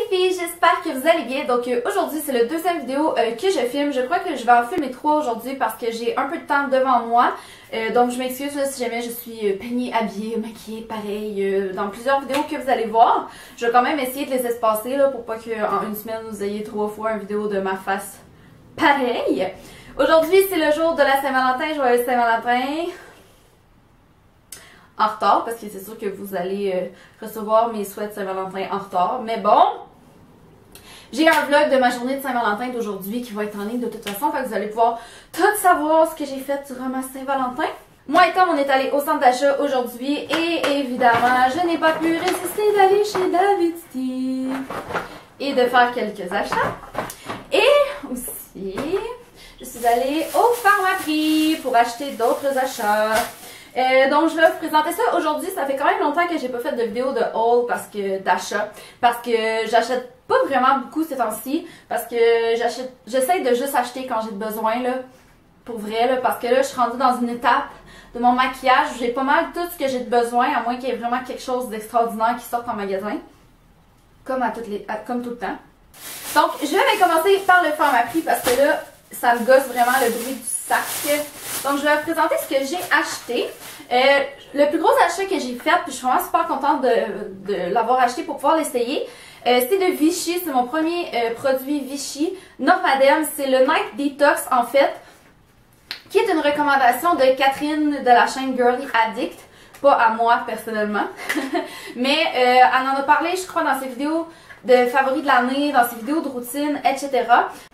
les filles, j'espère que vous allez bien. Donc aujourd'hui c'est le deuxième vidéo que je filme. Je crois que je vais en filmer 3 aujourd'hui parce que j'ai un peu de temps devant moi. Donc je m'excuse si jamais je suis peignée, habillée, maquillée, pareil dans plusieurs vidéos que vous allez voir. Je vais quand même essayer de les espacer là, pour pas qu'en une semaine vous ayez 3 fois une vidéo de ma face pareil. Aujourd'hui c'est le jour de la Saint-Valentin, joyeux Saint-Valentin. En retard, parce que c'est sûr que vous allez recevoir mes souhaits de Saint-Valentin en retard. Mais bon, j'ai un vlog de ma journée de Saint-Valentin d'aujourd'hui qui va être en ligne de toute façon. Fait que vous allez pouvoir tout savoir ce que j'ai fait durant ma Saint-Valentin. Moi et Tom, on est allé au centre d'achat aujourd'hui et évidemment, je n'ai pas pu résister d'aller chez David Steve et de faire quelques achats. Et aussi, je suis allée au Pharmaprix pour acheter d'autres achats. Donc je vais vous présenter ça aujourd'hui. Ça fait quand même longtemps que j'ai pas fait de vidéo de haul d'achat parce que j'achète pas vraiment beaucoup ces temps-ci parce que j'essaie de juste acheter quand j'ai besoin là, pour vrai là, parce que là je suis rendue dans une étape de mon maquillage où j'ai pas mal tout ce que j'ai besoin à moins qu'il y ait vraiment quelque chose d'extraordinaire qui sorte en magasin comme tout le temps. Donc je vais commencer par le Pharmaprix parce que là ça me gosse vraiment le bruit du sac. Donc je vais vous présenter ce que j'ai acheté. Le plus gros achat que j'ai fait, puis je suis vraiment super contente de l'avoir acheté pour pouvoir l'essayer, c'est de Vichy. C'est mon premier produit Vichy. Normadem, c'est le Night Detox en fait, qui est une recommandation de Catherine de la chaîne Girly Addict. Pas à moi personnellement, mais elle en a parlé je crois dans ses vidéos de favoris de l'année, dans ses vidéos de routine, etc.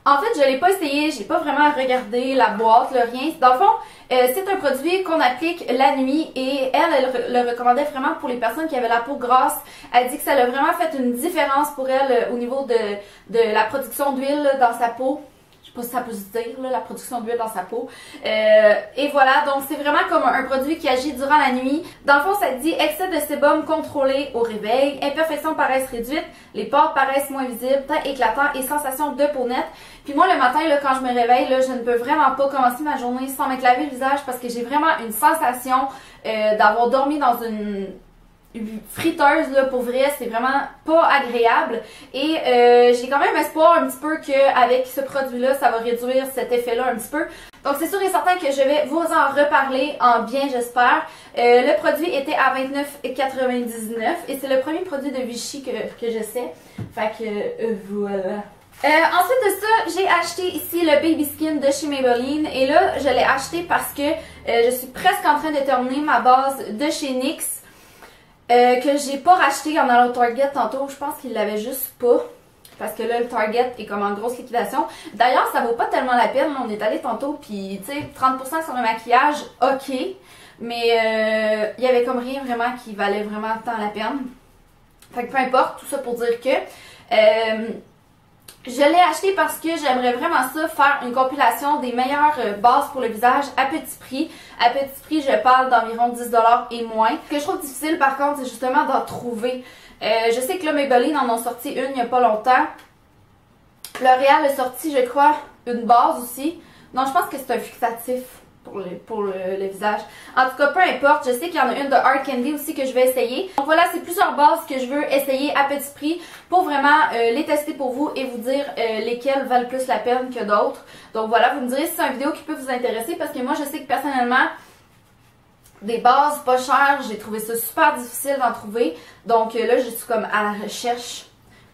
En fait, je l'ai pas essayé, j'ai pas vraiment regardé la boîte, le rien. Dans le fond, c'est un produit qu'on applique la nuit et elle le recommandait vraiment pour les personnes qui avaient la peau grasse. Elle dit que ça a vraiment fait une différence pour elle au niveau de la production d'huile dans sa peau. Je sais pas si ça peut se dire, là, la production d'huile dans sa peau. Et voilà, donc c'est vraiment comme un produit qui agit durant la nuit. Dans le fond, ça dit excès de sébum contrôlé au réveil, imperfections paraissent réduites, les pores paraissent moins visibles, teint éclatant et sensation de peau nette. Puis moi, le matin, là, quand je me réveille, là, je ne peux vraiment pas commencer ma journée sans m'être lavé le visage parce que j'ai vraiment une sensation d'avoir dormi dans une friteuse là, pour vrai, c'est vraiment pas agréable et j'ai quand même espoir un petit peu qu'avec ce produit là ça va réduire cet effet là un petit peu, donc c'est sûr et certain que je vais vous en reparler en bien j'espère. Le produit était à 29,99 et c'est le premier produit de Vichy que j'essaie, fait que voilà. Ensuite de ça, j'ai acheté ici le Baby Skin de chez Maybelline et là je l'ai acheté parce que je suis presque en train de terminer ma base de chez NYX. Que j'ai pas racheté en allant au Target tantôt, je pense qu'il l'avait juste pas. Parce que là, le Target est comme en grosse liquidation. D'ailleurs, ça vaut pas tellement la peine. On est allé tantôt, puis tu sais, 30% sur le maquillage, ok. Mais il y avait comme rien vraiment qui valait vraiment tant la peine. Fait que peu importe, tout ça pour dire que je l'ai acheté parce que j'aimerais vraiment ça, faire une compilation des meilleures bases pour le visage à petit prix. À petit prix, je parle d'environ 10$ et moins. Ce que je trouve difficile par contre, c'est justement d'en trouver. Je sais que là, Maybelline en ont sorti une il n'y a pas longtemps. L'Oréal a sorti, je crois, une base aussi. Non, je pense que c'est un fixatif pour le visage. En tout cas, peu importe, je sais qu'il y en a une de Hard Candy aussi que je vais essayer. Donc voilà, c'est plusieurs bases que je veux essayer à petit prix pour vraiment les tester pour vous et vous dire lesquelles valent plus la peine que d'autres. Donc voilà, vous me direz si c'est une vidéo qui peut vous intéresser parce que moi je sais que personnellement, des bases pas chères, j'ai trouvé ça super difficile d'en trouver. Donc là, je suis comme à la recherche,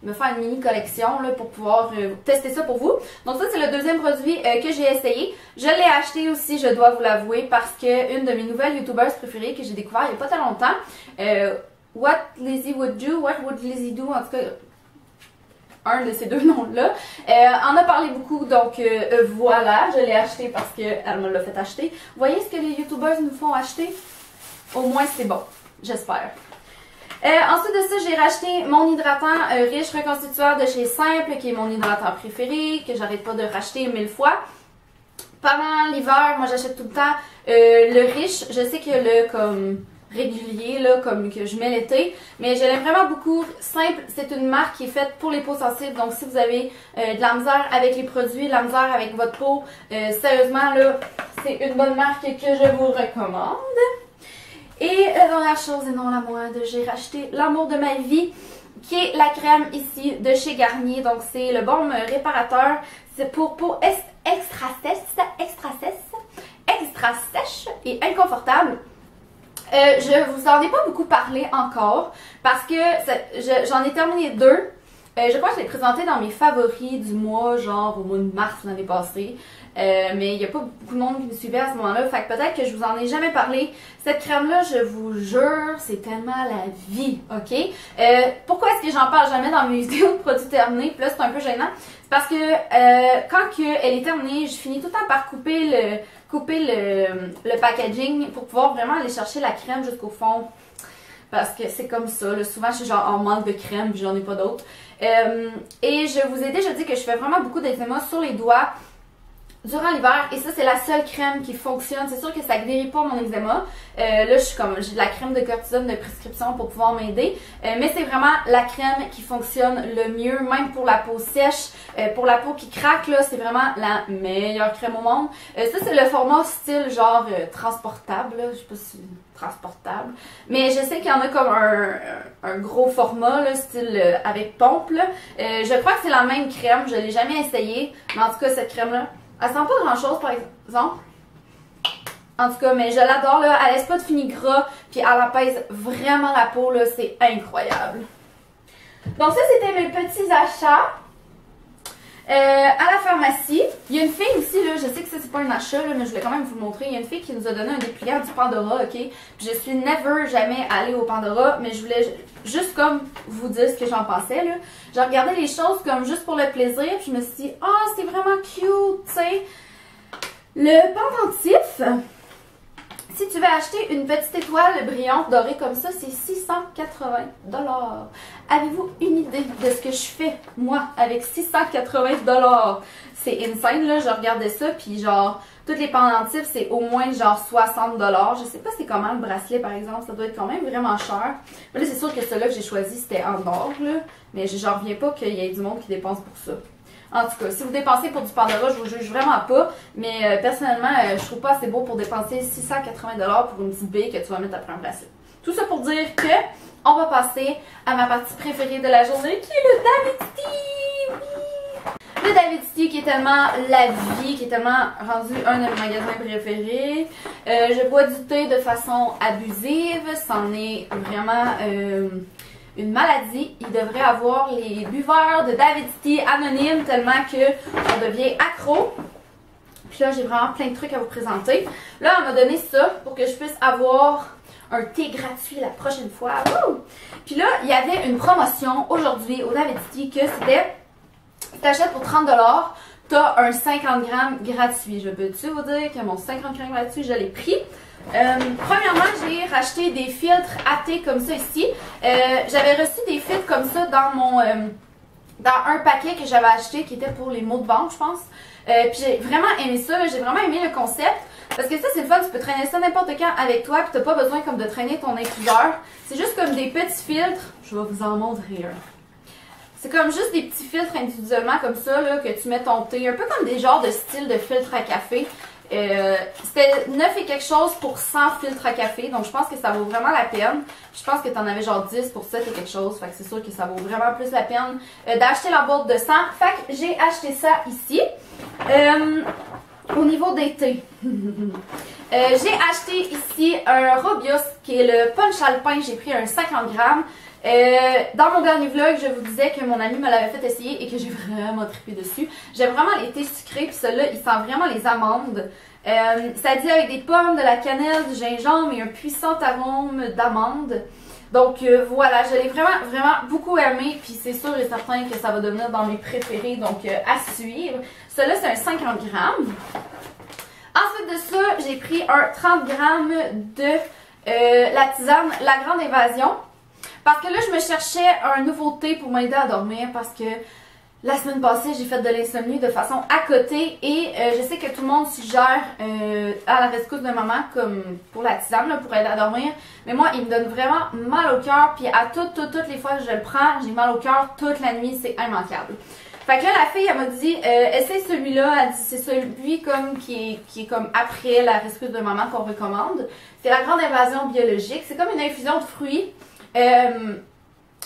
me faire une mini collection là, pour pouvoir tester ça pour vous. Donc ça, c'est le deuxième produit que j'ai essayé. Je l'ai acheté aussi, je dois vous l'avouer, parce que une de mes nouvelles youtubeuses préférées que j'ai découvert il n'y a pas très longtemps, What Lizzie Would Do, What Would Lizzie Do, en tout cas, un de ces deux noms-là, en a parlé beaucoup, donc voilà, je l'ai acheté parce qu'elle me l'a fait acheter. Vous voyez ce que les youtubeuses nous font acheter? Au moins c'est bon, j'espère. Ensuite de ça, j'ai racheté mon hydratant riche reconstituant de chez Simple, qui est mon hydratant préféré, que j'arrête pas de racheter 1000 fois. Pendant l'hiver, moi j'achète tout le temps le riche. Je sais que le comme régulier, là, comme que je mets l'été, mais je l'aime vraiment beaucoup. Simple, c'est une marque qui est faite pour les peaux sensibles, donc si vous avez de la misère avec les produits, de la misère avec votre peau, sérieusement là, c'est une bonne marque que je vous recommande. Et la dernière chose et non la moindre, j'ai racheté l'amour de ma vie qui est la crème ici de chez Garnier. Donc, c'est le baume réparateur. C'est pour peau extra sèche et inconfortable. Je vous en ai pas beaucoup parlé encore parce que j'en ai terminé 2. Je crois que je l'ai présenté dans mes favoris du mois, genre au mois de mars l'année passée. Mais il n'y a pas beaucoup de monde qui me suivait à ce moment-là. Fait que peut-être que je vous en ai jamais parlé. Cette crème-là, je vous jure, c'est tellement la vie, ok? Pourquoi est-ce que j'en parle jamais dans mes vidéos de produits terminés? Puis là, c'est un peu gênant. C'est parce que quand elle est terminée, je finis tout le temps par couper le packaging pour pouvoir vraiment aller chercher la crème jusqu'au fond. Parce que c'est comme ça, là. Souvent je suis genre en manque de crème puis j'en ai pas d'autres. Et je vous ai déjà dit que je fais vraiment beaucoup d'eczéma sur les doigts durant l'hiver et ça c'est la seule crème qui fonctionne. C'est sûr que ça guérit pas mon eczéma. Là j'ai de la crème de cortisone de prescription pour pouvoir m'aider. Mais c'est vraiment la crème qui fonctionne le mieux, même pour la peau sèche, pour la peau qui craque là, c'est vraiment la meilleure crème au monde. Ça c'est le format style genre transportable, là. Je sais pas si transportable. Mais je sais qu'il y en a comme un gros format, là, style avec pompe. Là. Je crois que c'est la même crème, je l'ai jamais essayé. Mais en tout cas cette crème là, elle sent pas grand chose par exemple. En tout cas, mais je l'adore là, elle laisse pas de fini gras, puis elle apaise vraiment la peau là, c'est incroyable. Donc ça c'était mes petits achats. À la pharmacie, il y a une fille aussi, là, je sais que ça c'est pas un achat, là, mais je voulais quand même vous le montrer. Il y a une fille qui nous a donné un dépliant du Pandora, ok? Puis je suis jamais allée au Pandora, mais je voulais juste comme vous dire ce que j'en pensais, là. J'ai regardé les choses comme juste pour le plaisir, puis je me suis dit, ah, c'est vraiment cute, tu sais. Le pendentif, si tu veux acheter une petite étoile brillante dorée comme ça, c'est 680 $. Avez-vous une idée de ce que je fais, moi, avec 680 $? C'est insane, là. Je regardais ça, puis genre, tous les pendentifs, c'est au moins genre 60 $. Je sais pas c'est comment le bracelet, par exemple. Ça doit être quand même vraiment cher. Mais là, c'est sûr que celui-là que j'ai choisi, c'était en or, là. Mais j'en reviens pas qu'il y ait du monde qui dépense pour ça. En tout cas, si vous dépensez pour du Pandora, je vous juge vraiment pas. Mais personnellement, je trouve pas assez beau pour dépenser 680 $ pour une petite bille que tu vas mettre après un bracelet. Tout ça pour dire que on va passer à ma partie préférée de la journée, qui est le David Tea. Le David Tea qui est tellement la vie, qui est tellement rendu un de mes magasins préférés. Je bois du thé de façon abusive. C'en est vraiment une maladie. Il devrait avoir les buveurs de David Tea anonymes tellement qu'on devient accro. Puis là, j'ai vraiment plein de trucs à vous présenter. Là, on m'a donné ça pour que je puisse avoir un thé gratuit la prochaine fois. Wouh! Puis là, il y avait une promotion aujourd'hui au David Tea que c'était, si tu achètes pour 30 $, tu as un 50 grammes gratuit. Je peux-tu vous dire que mon 50 grammes gratuit, je l'ai pris. Premièrement, j'ai racheté des filtres à thé comme ça ici. J'avais reçu des filtres comme ça dans un paquet que j'avais acheté qui était pour les maux de ventre, je pense. Puis j'ai vraiment aimé ça, j'ai vraiment aimé le concept. Parce que ça, c'est le fun, tu peux traîner ça n'importe quand avec toi, puis t'as pas besoin comme de traîner ton infuseur. C'est juste comme des petits filtres. Je vais vous en montrer un. C'est comme juste des petits filtres individuellement comme ça, là, que tu mets ton thé. Un peu comme des genres de style de filtre à café. C'était 9 et quelque chose pour 100 filtres à café, donc je pense que ça vaut vraiment la peine. Je pense que tu en avais genre 10 pour 7 et quelque chose, fait que c'est sûr que ça vaut vraiment plus la peine d'acheter la boîte de 100. Fait que j'ai acheté ça ici. Au niveau des thés, j'ai acheté ici un Robius qui est le punch alpin, j'ai pris un 50 grammes. Dans mon dernier vlog, je vous disais que mon ami me l'avait fait essayer et que j'ai vraiment trippé dessus. J'aime vraiment les thés sucrés, puis celui-là, il sent vraiment les amandes. Ça dit avec des pommes, de la cannelle, du gingembre et un puissant arôme d'amande. Donc voilà, je l'ai vraiment beaucoup aimé, puis c'est sûr et certain que ça va devenir dans mes préférés, donc à suivre. Celui-là, c'est un 50 grammes. Ensuite de ça, j'ai pris un 30 grammes de la tisane La Grande Évasion. Parce que là, je me cherchais un nouveau thé pour m'aider à dormir parce que la semaine passée, j'ai fait de l'insomnie de façon à côté et je sais que tout le monde suggère à la rescousse de maman comme pour la tisane là, pour aider à dormir. Mais moi, il me donne vraiment mal au cœur puis à toutes les fois que je le prends, j'ai mal au cœur toute la nuit, c'est immanquable. Fait que là, la fille, elle m'a dit, essaye celui-là, elle dit, c'est celui comme qui est comme après la rescousse de maman qu'on recommande. C'est la Grande Évasion biologique, c'est comme une infusion de fruits.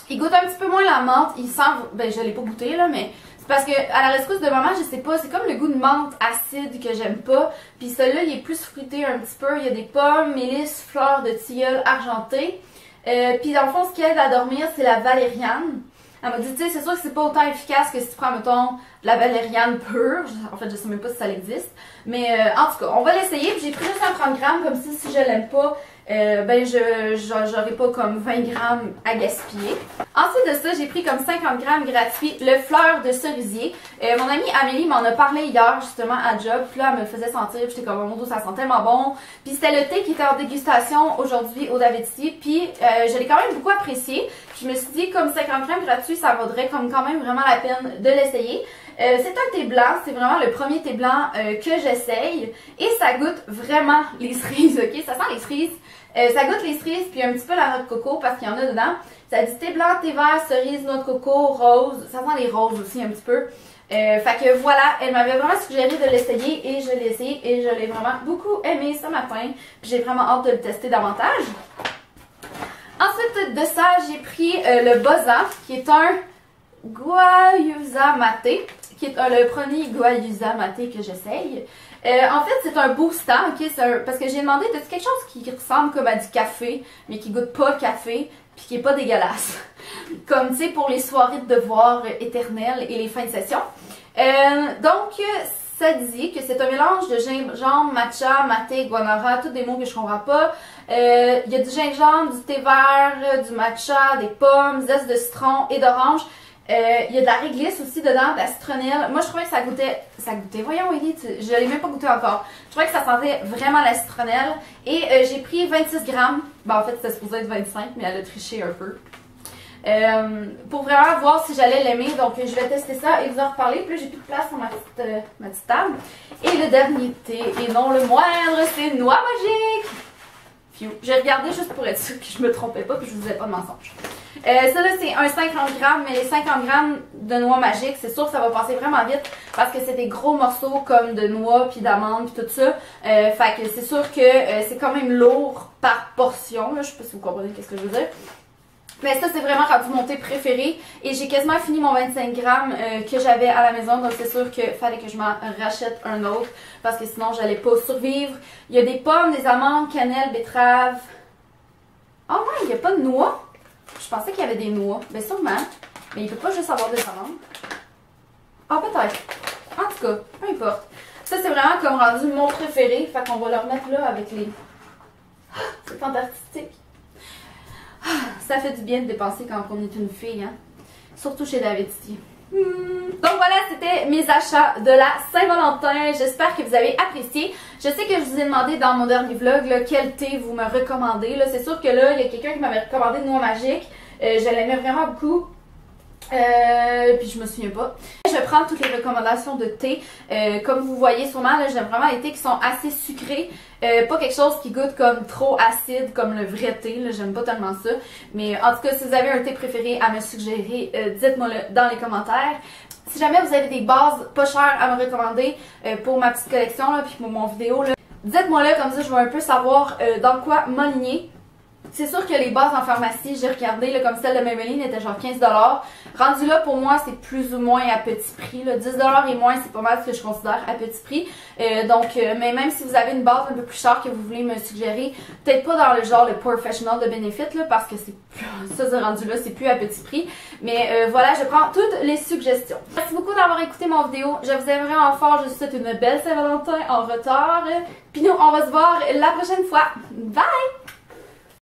Il goûte un petit peu moins la menthe. Il sent, ben je l'ai pas goûté là, mais c'est parce que à la rescousse de maman, je sais pas, c'est comme le goût de menthe acide que j'aime pas. Puis celui-là, il est plus fruité un petit peu. Il y a des pommes, mélisse, fleurs de tilleul argenté. Puis dans le fond, ce qui aide à dormir, c'est la valériane. Elle m'a dit, tu sais, c'est sûr que c'est pas autant efficace que si tu prends, mettons, de la valériane pure. En fait, je sais même pas si ça existe. Mais en tout cas, on va l'essayer. Puis j'ai pris juste un 30 grammes, comme si je l'aime pas, ben j'aurais pas comme 20 grammes à gaspiller. Ensuite de ça, j'ai pris comme 50 grammes gratuits le fleur de cerisier. Mon amie Amélie m'en a parlé hier justement à job. Puis là, elle me le faisait sentir. Puis j'étais comme, oh mon Dieu, ça sent tellement bon. Puis c'était le thé qui était en dégustation aujourd'hui au David Tea. Puis je l'ai quand même beaucoup apprécié. Je me suis dit, comme 50 grammes gratuits, ça vaudrait comme quand même vraiment la peine de l'essayer. C'est un thé blanc, c'est vraiment le premier thé blanc que j'essaye. Et ça goûte vraiment les cerises, ok? Ça sent les cerises. Ça goûte les cerises, puis un petit peu la noix de coco parce qu'il y en a dedans. Ça dit thé blanc, thé vert, cerise, noix de coco, rose. Ça sent les roses aussi un petit peu. Fait que voilà, elle m'avait vraiment suggéré de l'essayer et je l'ai essayé et je l'ai vraiment beaucoup aimé ce matin. Puis j'ai vraiment hâte de le tester davantage. Ensuite de ça, j'ai pris le Boza, qui est un Guayusa Maté, qui est le premier Guayusa Maté que j'essaye. En fait, c'est un boostant, ok? Parce que j'ai demandé de quelque chose qui ressemble comme à du café, mais qui goûte pas le café, puis qui est pas dégueulasse. Comme, tu sais, pour les soirées de devoirs éternelles et les fins de session. Donc, ça dit que c'est un mélange de gingembre, matcha, maté, guanara, tous des mots que je comprends pas. Il y a du gingembre, du thé vert, du matcha, des pommes, zeste de citron et d'orange. Il y a de la réglisse aussi dedans, de la citronnelle. Moi, je trouvais que ça goûtait, voyons Ellie, je l'ai même pas goûté encore. Je trouvais que ça sentait vraiment la citronnelle. Et j'ai pris 26 grammes. Ben, en fait, c'était supposé être 25, mais elle a triché un peu. Pour vraiment voir si j'allais l'aimer. Donc, je vais tester ça et vous en reparler. Puis là, j'ai plus de place sur ma petite table. Et le dernier thé, et non le moindre, c'est Noix Magique. J'ai regardé juste pour être sûr que je me trompais pas, que je vous disais pas de mensonge. Ça là, c'est un 50 grammes, mais les 50 grammes de noix magique, c'est sûr que ça va passer vraiment vite parce que c'est des gros morceaux comme de noix, puis d'amandes, puis tout ça. Fait que c'est sûr que c'est quand même lourd par portion. Là. Je sais pas si vous comprenez ce que je veux dire. Mais ça, c'est vraiment rendu mon thé préféré. Et j'ai quasiment fini mon 25 grammes que j'avais à la maison. Donc, c'est sûr qu'il fallait que je m'en rachète un autre. Parce que sinon, j'allais pas survivre. Il y a des pommes, des amandes, cannelle, betterave. Oh ouais, il n'y a pas de noix. Je pensais qu'il y avait des noix. Ben sûrement. Mais il peut pas juste avoir des amandes. Ah, peut-être. En tout cas, peu importe. Ça, c'est vraiment comme rendu mon préféré. Fait qu'on va le remettre là avec les... C'est fantastique. Ça fait du bien de dépenser quand on est une fille, hein? Surtout chez David Tea. Donc voilà, c'était mes achats de la Saint-Valentin. J'espère que vous avez apprécié. Je sais que je vous ai demandé dans mon dernier vlog là, quel thé vous me recommandez. C'est sûr que là, il y a quelqu'un qui m'avait recommandé de Noix Magique. Je l'aimais vraiment beaucoup. Puis je me souviens pas. Je prends toutes les recommandations de thé. Comme vous voyez sûrement, j'aime vraiment les thés qui sont assez sucrés. Pas quelque chose qui goûte comme trop acide comme le vrai thé. J'aime pas tellement ça. Mais en tout cas, si vous avez un thé préféré à me suggérer, dites-moi le dans les commentaires. Si jamais vous avez des bases pas chères à me recommander pour ma petite collection là, puis pour mon vidéo, dites-moi là, comme ça je vais un peu savoir dans quoi m'aligner. C'est sûr que les bases en pharmacie, j'ai regardé, là, comme celle de Maybelline, était genre 15 $. Rendu là, pour moi, c'est plus ou moins à petit prix. Là. 10 $ et moins, c'est pas mal ce que je considère à petit prix. Mais même si vous avez une base un peu plus chère que vous voulez me suggérer, peut-être pas dans le genre le Professional de Benefit, là, parce que c'est ça, rendu là, c'est plus à petit prix. Mais voilà, je prends toutes les suggestions. Merci beaucoup d'avoir écouté mon vidéo. Je vous aime vraiment fort. Je vous souhaite une belle Saint-Valentin en retard. Puis nous, on va se voir la prochaine fois. Bye!